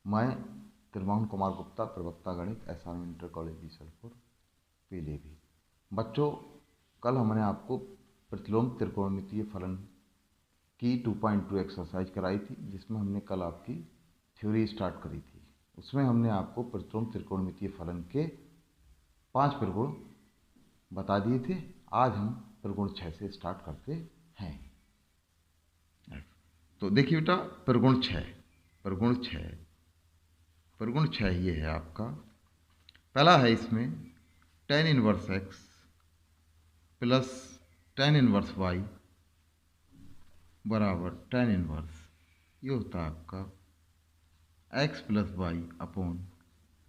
मैं त्रिभुवन कुमार गुप्ता, प्रवक्ता गणित, SR inter college Bisalpur, Pilibhit. बच्चों, कल हमने आपको प्रतिलोम त्रिकोणमितीय फलन की 2.2 एक्सरसाइज कराई थी, जिसमें हमने कल आपकी थ्योरी स्टार्ट करी थी। उसमें हमने आपको प्रतिलोम त्रिकोणमितीय फलन के 5 प्रगुण बता दिए थे। आज हम प्रगुण 6 से स्टार्ट करते हैं। तो देखिए बेटा, प्रगुण 6 ये है आपका। पहला है इसमें tan inverse x plus tan inverse y बराबर tan इनवर्स, ये होता है आपका x plus y upon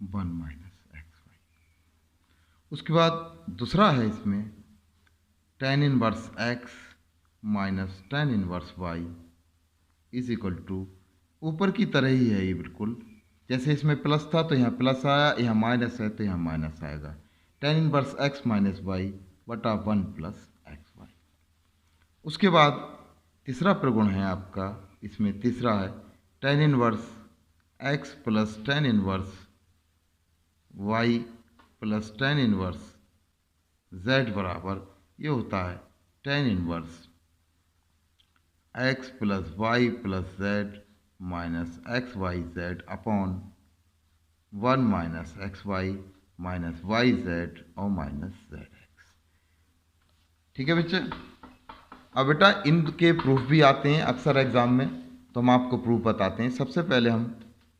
1 minus x y. उसके बाद दूसरा है इसमें tan inverse x minus tan inverse y is equal to, ऊपर की तरह ही है ये बिल्कुल, जैसे इसमें प्लस था तो यहाँ प्लस आया, यहाँ माइनस है तो यहाँ माइनस आएगा। tan inverse x minus y बटा 1 प्लस एक्स वाई। उसके बाद तीसरा प्रगुण है आपका, इसमें तीसरा है tan inverse x plus tan inverse y plus tan inverse z बराबर, ये होता है tan inverse x plus y plus z minus x y z upon 1 minus x y minus y z और माइनस जेड एक्स। ठीक है बच्चे। अब बेटा इनके प्रूफ भी आते हैं अक्सर एग्जाम में, तो हम आपको प्रूफ बताते हैं। सबसे पहले हम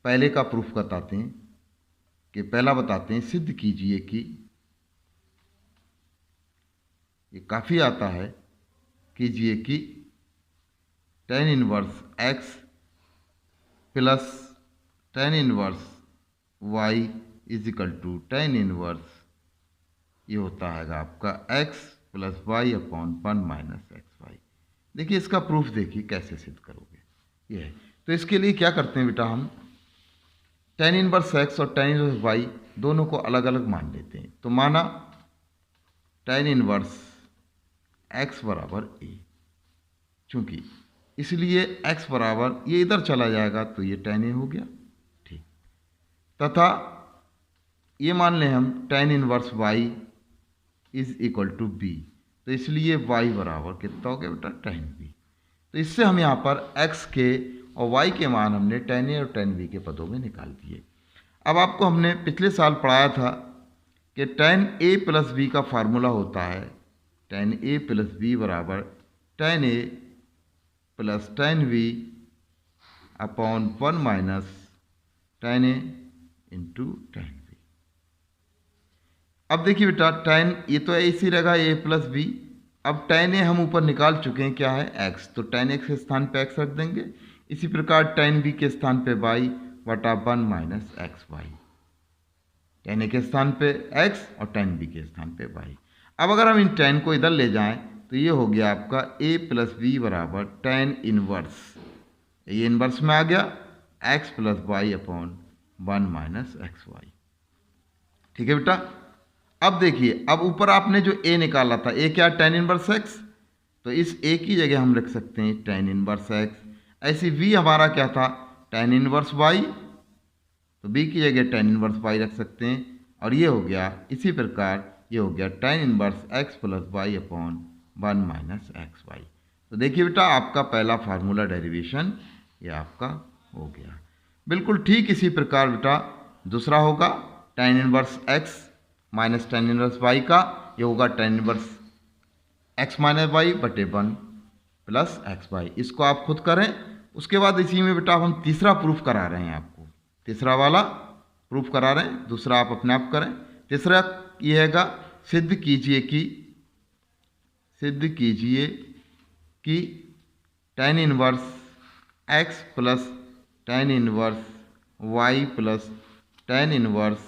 पहले का प्रूफ बताते हैं कि पहला बताते हैं, सिद्ध कीजिए कि, ये काफ़ी आता है, कीजिए कि tan inverse x plus tan inverse y is equal to tan inverse, ये होता है आपका x plus y upon 1 minus x y. देखिए इसका प्रूफ देखिए कैसे सिद्ध करोगे, ये है। तो इसके लिए क्या करते हैं बेटा, हम tan इनवर्स x और tan इनवर्स y दोनों को अलग अलग मान लेते हैं। तो माना tan इनवर्स x बराबर a, चूंकि इसलिए x बराबर, ये इधर चला जाएगा तो ये tan a हो गया, ठीक। तथा ये मान लें हम tan inverse y is equal to b, तो इसलिए y बराबर कितना हो गया बेटा, tan b। तो इससे हम यहाँ पर x के और y के मान हमने tan a और tan b के पदों में निकाल दिए। अब आपको हमने पिछले साल पढ़ाया था कि tan a प्लस b का फार्मूला होता है tan a प्लस b बराबर tan a plus tan v upon 1 minus tan a into tan v। अब देखिए बेटा tan, ये तो ऐसे ही रहेगा a प्लस b। अब tan a हम ऊपर निकाल चुके हैं, क्या है x, तो tan x के स्थान पे x रख देंगे। इसी प्रकार tan b के स्थान पे y बटा 1 minus x y, tan a के स्थान पे x और tan b के स्थान पे y। अब अगर हम इन tan को इधर ले जाएं तो ये हो गया आपका a प्लस बी बराबर tan इनवर्स, ये इनवर्स में आ गया x plus y upon 1 minus x y. ठीक है बेटा। अब देखिए, अब ऊपर आपने जो a निकाला था, a क्या, tan इनवर्स x, तो इस a की जगह हम रख सकते हैं tan इनवर्स x। ऐसी v हमारा क्या था, tan इनवर्स y, तो b की जगह tan इनवर्स y रख सकते हैं, और ये हो गया इसी प्रकार, ये हो गया tan inverse x plus y upon 1 minus x y. तो देखिए बेटा, आपका पहला फार्मूला डेरिवेशन ये आपका हो गया। बिल्कुल ठीक इसी प्रकार बेटा दूसरा होगा tan inverse x minus tan inverse y का, ये होगा tan inverse x minus y बटे 1 प्लस एक्स वाई। इसको आप खुद करें। उसके बाद इसी में बेटा हम तीसरा प्रूफ करा रहे हैं आपको, तीसरा वाला प्रूफ करा रहे हैं, दूसरा आप अपने आप करें। तीसरा ये हैगा, सिद्ध कीजिए कि tan inverse x plus tan inverse y plus tan inverse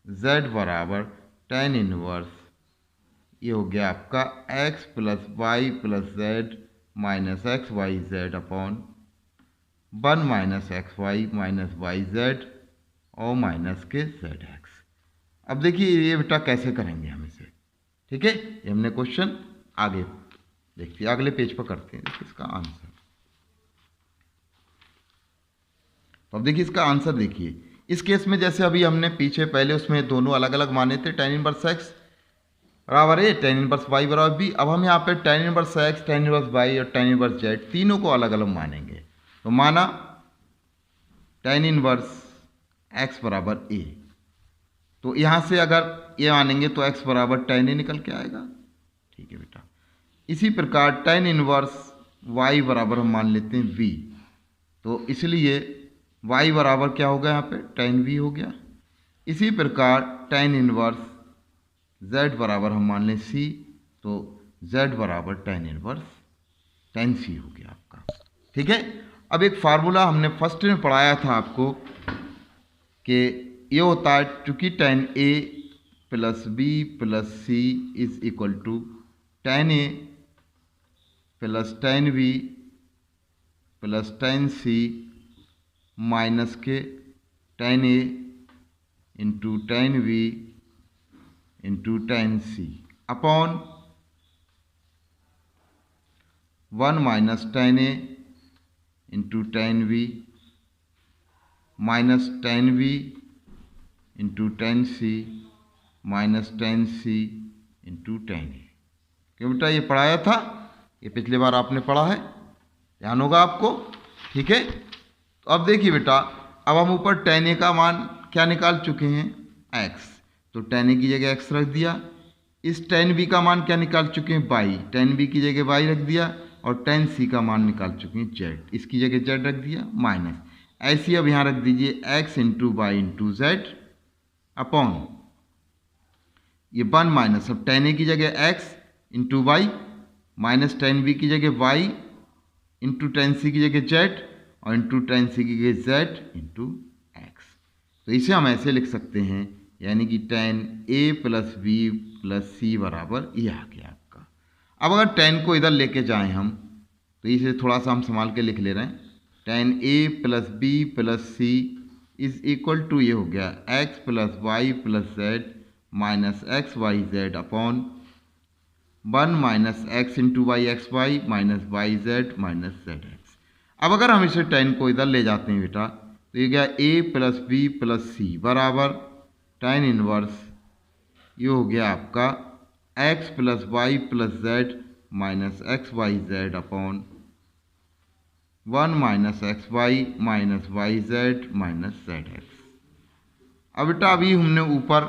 z बराबर tan इनवर्स, ये हो गया आपका x plus y plus z minus x y z upon 1 minus x y minus y z और माइनस के जेड एक्स। अब देखिए ये बेटा कैसे करेंगे हम इसे, ठीक है। ये हमने क्वेश्चन आगे देखिए, अगले पेज पर करते हैं, देखिए इसका आंसर। तो अब देखिए इसका आंसर देखिए, इस केस में जैसे अभी हमने पीछे पहले उसमें दोनों अलग अलग माने थे, tan इनवर्स x बराबर ए, tan इनवर्स y बराबर b। अब हम यहाँ पे tan inverse x, tan inverse y और tan इनवर्स z तीनों को अलग अलग मानेंगे। तो माना tan इनवर्स x बराबर a, तो यहाँ से अगर ये मानेंगे तो x बराबर tan a निकल के आएगा। ठीक है बेटा। इसी प्रकार tan इनवर्स y बराबर हम मान लेते हैं v, तो इसलिए y बराबर क्या होगा यहाँ पे tan v हो गया। इसी प्रकार tan इनवर्स z बराबर हम मान लें c, तो z बराबर tan इनवर्स tan c हो गया आपका। ठीक है। अब एक फार्मूला हमने फर्स्ट में पढ़ाया था आपको कि ये होता है चूँकि tan a plus b plus c is equal to tan a plus tan b plus tan c minus के tan a into tan b into tan c upon 1 minus tan a into tan b minus tan b into tan c minus tan c into tan a। क्यों बेटा ये पढ़ाया था, ये पिछली बार आपने पढ़ा है, ध्यान होगा आपको। ठीक है। तो अब देखिए बेटा, अब हम ऊपर tan a का मान क्या निकाल चुके हैं x, तो tan a की जगह x रख दिया। इस tan b का मान क्या निकाल चुके हैं y, tan b की जगह y रख दिया। और tan c का मान निकाल चुके हैं z, इसकी जगह z रख दिया माइनस। ऐसे अब यहाँ रख दीजिए x into y into z upon ये 1 माइनस, अब tan a की जगह x into y minus tan b की जगह y इंटू tan c की जगह z और इंटू tan c की जगह z इंटू x। तो इसे हम ऐसे लिख सकते हैं, यानी कि tan a plus b plus c बराबर ये आ गया आपका। अब अगर tan को इधर लेके जाएं हम, तो इसे थोड़ा सा हम संभाल के लिख ले रहे हैं। tan a plus b plus c is equal to ये हो गया x plus y plus z minus x y z upon 1 minus x into y x y minus y z minus z x. अब अगर हम इसे tan को इधर ले जाते हैं बेटा, तो ये गया a plus b plus c बराबर tan इनवर्स ये हो गया आपका x plus y plus z minus x y z upon 1 minus x y minus y z minus z x. अब बेटा अभी हमने ऊपर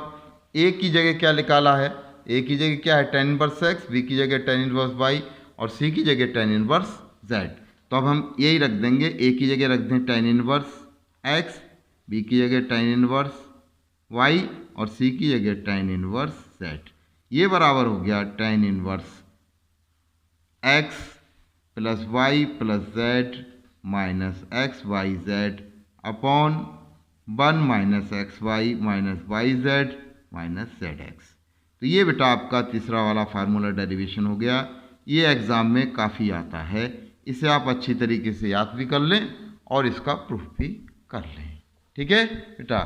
a की जगह क्या निकाला है, a की जगह क्या है tan इनवर्स x, b की जगह tan इनवर्स y और c की जगह tan इनवर्स z। तो अब हम यही रख देंगे, a की जगह रख दें tan इनवर्स x, b की जगह tan इनवर्स y और c की जगह tan इनवर्स z। ये बराबर हो गया tan inverse x plus y plus z minus x y z upon 1 minus x y minus y z minus z x. तो ये बेटा आपका तीसरा वाला फार्मूला डेरिवेशन हो गया। ये एग्ज़ाम में काफ़ी आता है, इसे आप अच्छी तरीके से याद भी कर लें और इसका प्रूफ भी कर लें। ठीक है बेटा।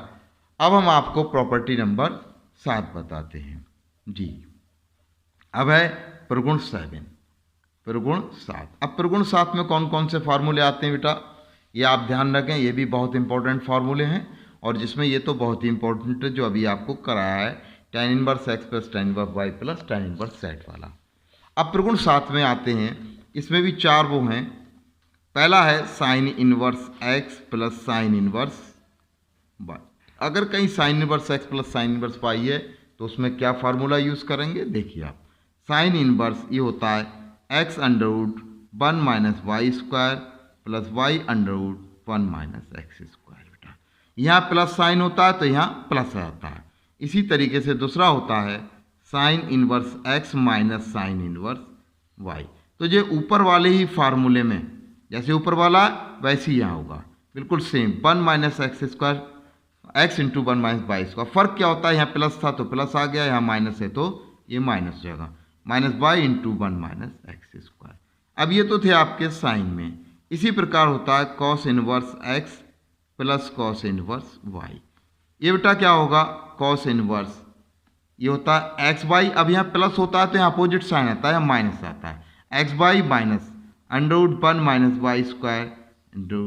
अब हम आपको प्रॉपर्टी नंबर 7 बताते हैं जी। अब है प्रगुण 7, प्रगुण 7। अब प्रगुण 7 में कौन कौन से फार्मूले आते हैं बेटा, ये आप ध्यान रखें, ये भी बहुत इंपॉर्टेंट फार्मूले हैं। और जिसमें ये तो बहुत ही इंपॉर्टेंट है जो अभी आपको कराया है, tan inverse x plus tan inverse y plus tan inverse z वाला। अब प्रगुण 7 में आते हैं, इसमें भी 4 वो हैं। पहला है sign inverse x plus sine inverse y। अगर कहीं sign inverse x plus sine inverse y है तो उसमें क्या फार्मूला यूज़ करेंगे, देखिए आप। साइन इनवर्स ये होता है x under root 1 minus y square plus y under root 1 minus x square. बेटा यहाँ प्लस साइन होता है तो यहाँ प्लस आता है। इसी तरीके से दूसरा होता है sign inverse x minus sine inverse y। तो ये ऊपर वाले ही फार्मूले में जैसे ऊपर वाला वैसे ही यहाँ होगा, बिल्कुल same 1 minus x square x into 1 minus y square. फ़र्क क्या होता है, यहाँ प्लस था तो प्लस आ गया, यहाँ माइनस है तो ये माइनस हो जाएगा, minus y into 1 minus x square. अब ये तो थे आपके साइन में। इसी प्रकार होता है cos inverse x plus cos inverse y। ये बेटा क्या होगा, कॉस इनवर्स ये होता है एक्स वाई। अब यहाँ प्लस होता है तो यहाँ अपोजिट साइन आता है, यहाँ माइनस आता है। X y minus under root 1 minus y square into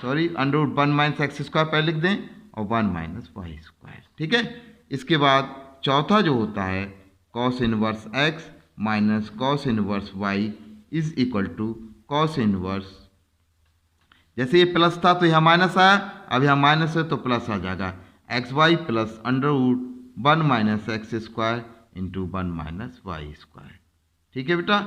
sorry under root 1 minus x square पहले लिख दें और 1 माइनस वाई स्क्वायर। ठीक है, इसके बाद चौथा जो होता है cos inverse x minus cos inverse y is equal to cos inverse, जैसे ये प्लस था तो यहाँ माइनस आया, अब यहाँ माइनस है तो प्लस आ जाएगा, x y plus under root 1 minus x square into 1 minus y square. ठीक है बेटा,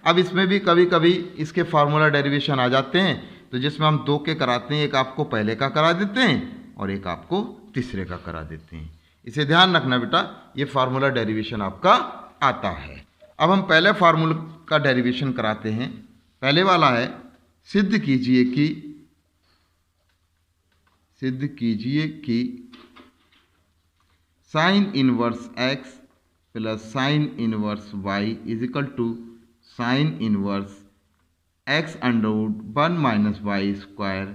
अब इसमें भी कभी कभी इसके फार्मूला डेरिवेशन आ जाते हैं, तो जिसमें हम 2 के कराते हैं, एक आपको पहले का करा देते हैं और एक आपको तीसरे का करा देते हैं। इसे ध्यान रखना बेटा, ये फार्मूला डेरिवेशन आपका आता है। अब हम पहले फार्मूला का डेरिवेशन कराते हैं। पहले वाला है सिद्ध कीजिए कि sine inverse x plus sine inverse y is equal to sine inverse x under root 1 minus y square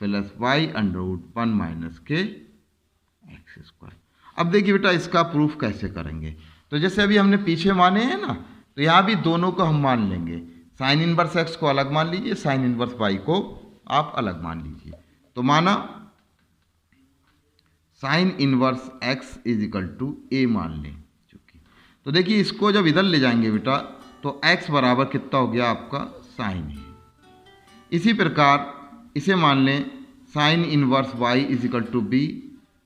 plus y under root 1 minus के एक्स स्क्वायर। अब देखिए बेटा इसका प्रूफ कैसे करेंगे, तो जैसे अभी हमने पीछे माने हैं ना, तो यहाँ भी दोनों को हम मान लेंगे। साइन इनवर्स एक्स को अलग मान लीजिए, साइन इनवर्स वाई को आप अलग मान लीजिए। तो माना sine inverse x is equal to a मान लें चूँकि, तो देखिए इसको जब इधर ले जाएंगे बेटा तो x बराबर कितना हो गया आपका साइन है। इसी प्रकार इसे मान लें sine inverse y is equal to b,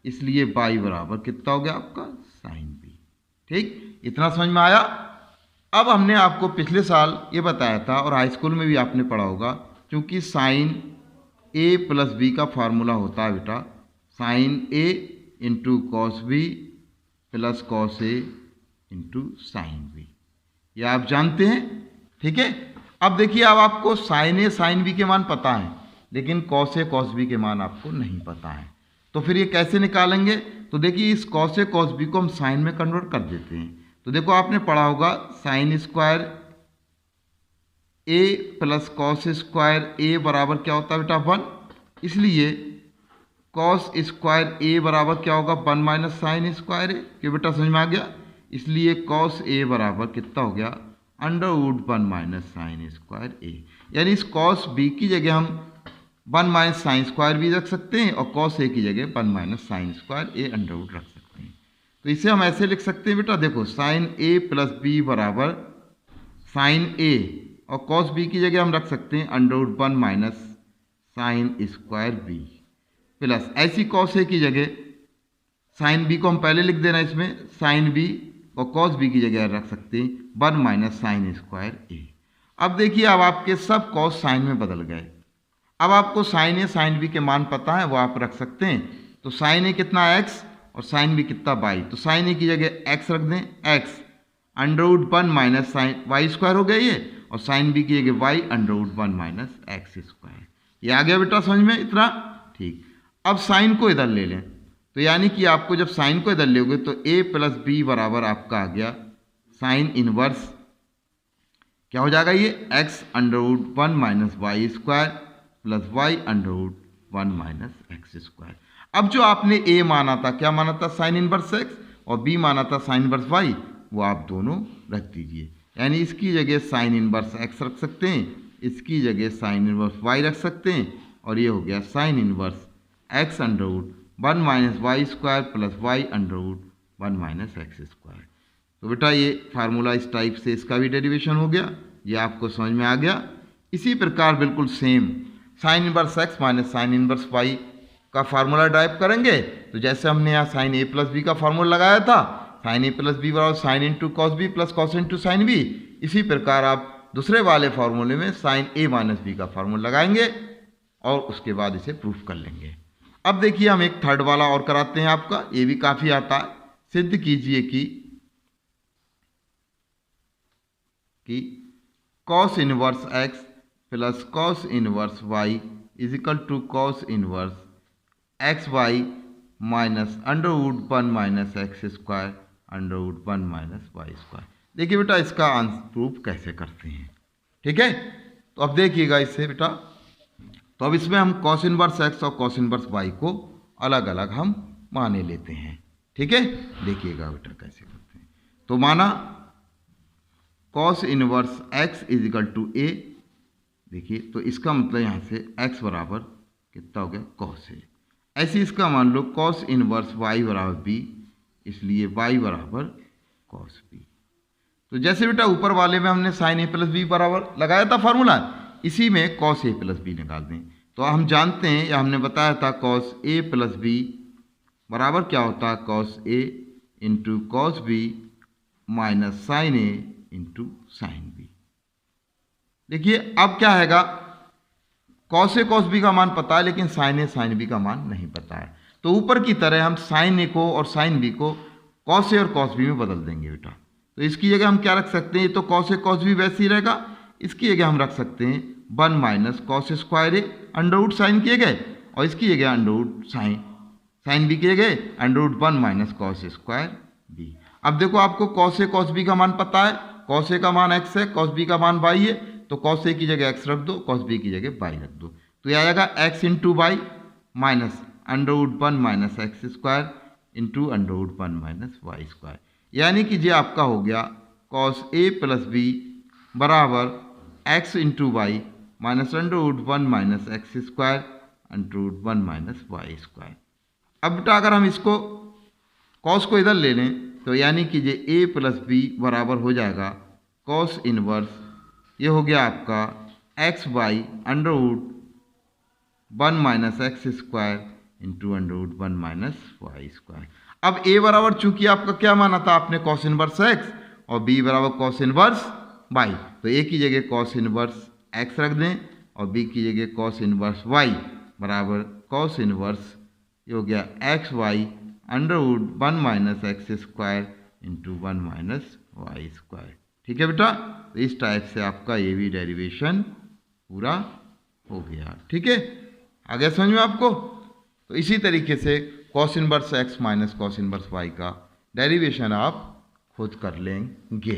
इसलिए y बराबर कितना हो गया आपका साइन बी। ठीक, इतना समझ में आया। अब हमने आपको पिछले साल ये बताया था और हाई स्कूल में भी आपने पढ़ा होगा, क्योंकि साइन a प्लस बी का फार्मूला होता है बेटा sine a into cos b plus cos a into sine b, ये आप जानते हैं। ठीक है, अब देखिए अब आपको साइन ए साइन बी के मान पता है, लेकिन कॉस ए कॉस बी के मान आपको नहीं पता है, तो फिर ये कैसे निकालेंगे। तो देखिए इस कॉस ए कॉस बी को हम साइन में कन्वर्ट कर देते हैं। तो देखो आपने पढ़ा होगा साइन स्क्वायर ए प्लस कॉस स्क्वायर ए बराबर क्या होता है बेटा 1, इसलिए कॉस स्क्वायर ए बराबर क्या होगा 1 माइनस साइन स्क्वायर ए, कि बेटा समझ में आ गया। इसलिए कॉस ए बराबर कितना हो गया under root 1 minus sine square a, यानी इस कॉस बी की जगह हम 1 माइनस साइन स्क्वायर बी रख सकते हैं और कॉस ए की जगह 1 minus sine square A under root रख सकते हैं। तो इसे हम ऐसे लिख सकते हैं बेटा, देखो साइन ए प्लस बी बराबर साइन ए और कॉस बी की जगह हम रख सकते हैं under root 1 minus sine square b plus ऐसी कॉस ए की जगह साइन बी को हम पहले लिख देना, इसमें साइन बी और कॉस बी की जगह रख सकते हैं 1 माइनस साइन स्क्वायर ए। अब देखिए अब आपके सब कॉस साइन में बदल गए। अब आपको साइन ए साइन बी के मान पता है, वो आप रख सकते हैं। तो साइन ए कितना एक्स और साइन बी कितना वाई, तो साइन ए की जगह एक्स रख दें, x under root 1 minus sine y square हो गया ये, और साइन बी की जगह y under root 1 minus x square. ये आ गया बेटा समझ में इतना। ठीक, अब साइन को इधर ले लें, तो यानी कि आपको जब साइन को इधर लोगे तो a प्लस बी बराबर आपका आ गया साइन इनवर्स क्या हो जाएगा ये x under root 1 minus y square plus y under root 1 minus x square. अब जो आपने a माना था, क्या माना था साइन इनवर्स x, और b माना था साइन इनवर्स y, वो आप दोनों रख दीजिए। यानी इसकी जगह साइन इनवर्स x रख सकते हैं, इसकी जगह साइन इनवर्स y रख सकते हैं, और ये हो गया sine inverse x under root 1 minus y square plus y under root 1 minus x square. तो बेटा ये फार्मूला इस टाइप से इसका भी डेरिवेशन हो गया, ये आपको समझ में आ गया। इसी प्रकार बिल्कुल same sine inverse x minus sine inverse y का फार्मूला ड्राइव करेंगे। तो जैसे हमने यहाँ साइन ए प्लस बी का फार्मूला लगाया था, साइन ए प्लस बी बराबर sine into cos b plus cos into sine b, इसी प्रकार आप दूसरे वाले फार्मूले में साइन ए माइनस बी का फार्मूला लगाएंगे और उसके बाद इसे प्रूफ कर लेंगे। अब देखिए हम एक थर्ड वाला और कराते हैं आपका, ये भी काफ़ी आता है। सिद्ध कीजिए कि cos inverse x plus cos inverse y is equal to cos inverse x y minus under root 1 minus x square under root 1 minus y square. देखिए बेटा इसका आंसर प्रूफ कैसे करते हैं। ठीक है, तो अब देखिएगा इससे बेटा, तो अब इसमें हम कॉस इनवर्स एक्स और कॉस इनवर्स वाई को अलग अलग हम माने लेते हैं। ठीक है, देखिएगा बेटा कैसे करते हैं। तो माना cos inverse x is equal to a, देखिए तो इसका मतलब यहाँ से एक्स बराबर कितना हो गया कॉस ए। ऐसे इसका मान लो कॉस इनवर्स y बराबर बी, इसलिए y बराबर कॉस बी। तो जैसे बेटा ऊपर वाले में हमने साइन ए प्लस बी बराबर लगाया था फार्मूला, इसी में कॉस ए प्लस बी निकाल दें। तो हम जानते हैं या हमने बताया था कॉस ए प्लस बी बराबर क्या होता है, cos a into cos b minus sine a into sine b. देखिए अब क्या हैगा, कॉस ए कॉस बी का मान पता है लेकिन साइन ए साइन बी का मान नहीं पता है। तो ऊपर की तरह हम साइन ए को और साइन बी को कॉस ए और कॉस बी में बदल देंगे बेटा। तो इसकी जगह हम क्या रख सकते हैं, ये तो कॉस ए कॉस बी वैसे ही रहेगा, इसकी जगह हम रख सकते हैं 1 minus cos square A under root sine किए गए, और इसकी जगह अंडर रूट साइन बी किए गए under root 1 minus cos square b. अब देखो आपको कॉस ए कॉस बी का मान पता है, कॉस ए का मान x है, कॉस बी का मान y है, तो कॉस ए की जगह x रख दो, कॉस बी की जगह y रख दो। तो यह आएगा x into y minus under root 1 minus x square into under root 1 minus y square. यानी कि ये आपका हो गया कॉस ए प्लस बी बराबर x into y minus under root 1 minus x square under root 1 minus y square. अब बेटा अगर हम इसको कॉस को इधर ले लें तो यानी कि ये a प्लस बी बराबर हो जाएगा कॉस इनवर्स, ये हो गया आपका x y under root 1 minus x square into under root 1 minus y square. अब a बराबर चूंकि आपका क्या माना था आपने, कॉस इनवर्स x, और b बराबर कॉस इनवर्स y, तो a की जगह कॉस इनवर्स x रख दें और b की जगह कॉस इनवर्स y बराबर कॉस इनवर्स, ये हो गया x y under root 1 minus x square into 1 minus y square. ठीक है बेटा, तो इस टाइप से आपका ये भी डेरिवेशन पूरा हो गया। ठीक है, आगे समझ में आपको। तो इसी तरीके से cos inverse x minus cos inverse y का डेरिवेशन आप खुद कर लेंगे।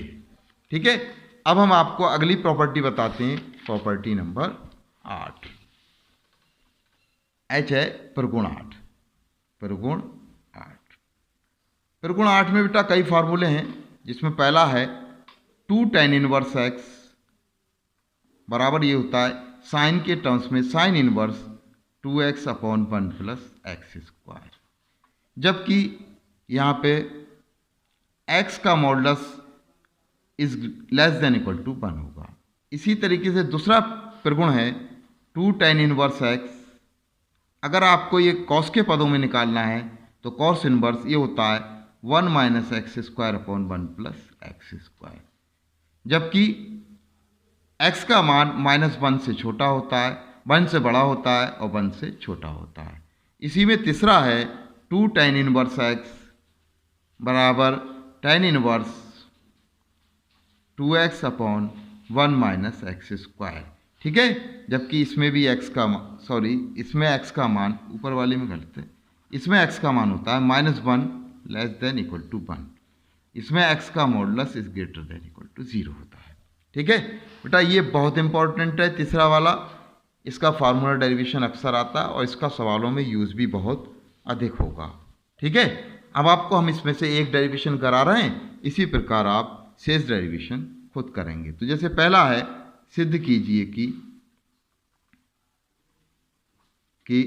ठीक है, अब हम आपको अगली प्रॉपर्टी बताते हैं, प्रॉपर्टी नंबर 8। एच है प्रगुण 8। प्रगुण 8 में बेटा कई फार्मूले हैं, जिसमें पहला है 2 tan इनवर्स एक्स बराबर ये होता है साइन के टर्म्स में sine inverse 2x upon 1 plus x square, जबकि यहाँ पे x का modulus is less than equal to 1 होगा। इसी तरीके से दूसरा प्रगुण है 2 tan इनवर्स एक्स, अगर आपको ये कॉस के पदों में निकालना है तो कॉस इनवर्स ये होता है 1 minus x square upon 1 plus x square, जबकि x का मान -1 से छोटा होता है, 1 से बड़ा होता है और 1 से छोटा होता है। इसी में तीसरा है 2 tan इनवर्स एक्स बराबर tan inverse 2x upon 1 minus x square. ठीक है, जबकि इसमें भी इसमें x का मान ऊपर वाले में गलत है, इसमें x का मान होता है -1 लेस देन इक्वल टू 1, इसमें x का modulus is greater than equal to 0 होता है। ठीक है बेटा, ये बहुत इंपॉर्टेंट है तीसरा वाला, इसका फार्मूला डेरिवेशन अक्सर आता है और इसका सवालों में यूज़ भी बहुत अधिक होगा। ठीक है, अब आपको हम इसमें से एक डेरिवेशन करा रहे हैं, इसी प्रकार आप शेष डेरिवेशन खुद करेंगे। तो जैसे पहला है, सिद्ध कीजिए कि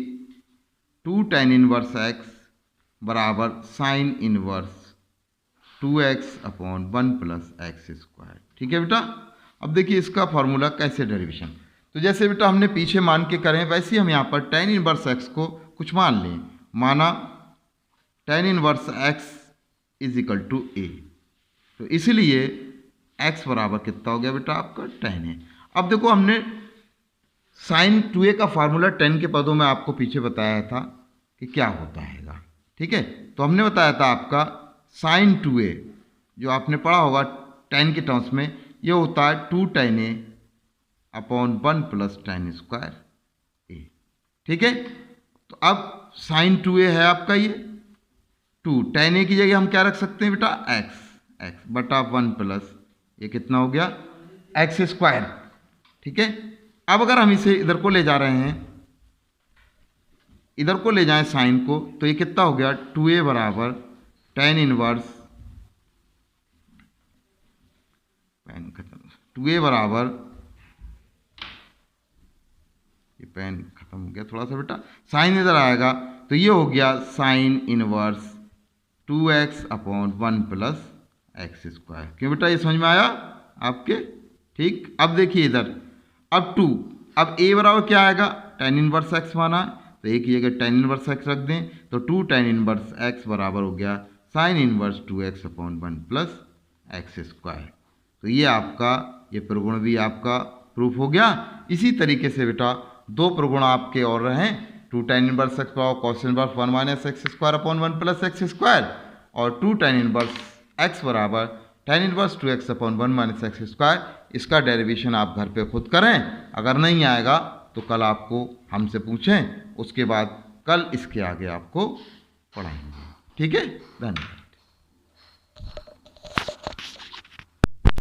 2 tan इनवर्स एक्स बराबर sign inverse 2x upon 1 plus x square. ठीक है बेटा, अब देखिए इसका फॉर्मूला कैसे डेरिवेशन, तो जैसे बेटा हमने पीछे मान के करें वैसे ही हम यहाँ पर tan इनवर्स x को कुछ मान लें, माना tan inverse x is equal to a, तो इसलिए x बराबर कितना हो गया बेटा आपका tan है। अब देखो हमने साइन 2a का फार्मूला tan के पदों में आपको पीछे बताया था कि क्या होता है। ठीक है, तो हमने बताया था आपका साइन 2a जो आपने पढ़ा होगा tan के टर्म्स में, ये होता है 2 tan a upon 1 plus tan square a। ठीक है, तो अब साइन 2a है आपका ये 2, tan a की जगह हम क्या रख सकते हैं बेटा x बटा 1 प्लस ये कितना हो गया एक्स स्क्वायर। ठीक है, अब अगर हम इसे इधर को ले जा रहे हैं, इधर को ले जाएं साइन को, तो ये कितना हो गया 2a बराबर tan इनवर्स 2a बराबर, ये पेन खत्म हो गया थोड़ा सा बेटा। साइन इधर आएगा तो ये हो गया sine inverse 2x upon 1 plus x square. क्यों बेटा, ये समझ में आया आपके? ठीक। अब देखिए इधर, अब 2, अब a बराबर क्या आएगा, tan इनवर्स x माना, तो एक ही जगह tan इनवर्स x रख दें, तो 2 tan इनवर्स x बराबर हो गया sine inverse 2x upon 1 plus x square. तो ये आपका ये प्रगुण भी आपका प्रूफ हो गया। इसी तरीके से बेटा दो प्रगुण आपके और रहे, 2 tan inverse x power cos inverse 1 minus x square upon 1 plus x square, और 2 tan इनवर्स x बराबर tan inverse 2x upon 1 minus x square. इसका डेरिवेशन आप घर पे खुद करें, अगर नहीं आएगा तो कल आपको हमसे पूछें, उसके बाद कल इसके आगे आपको पढ़ाएंगे। ठीक है, धन्यवाद।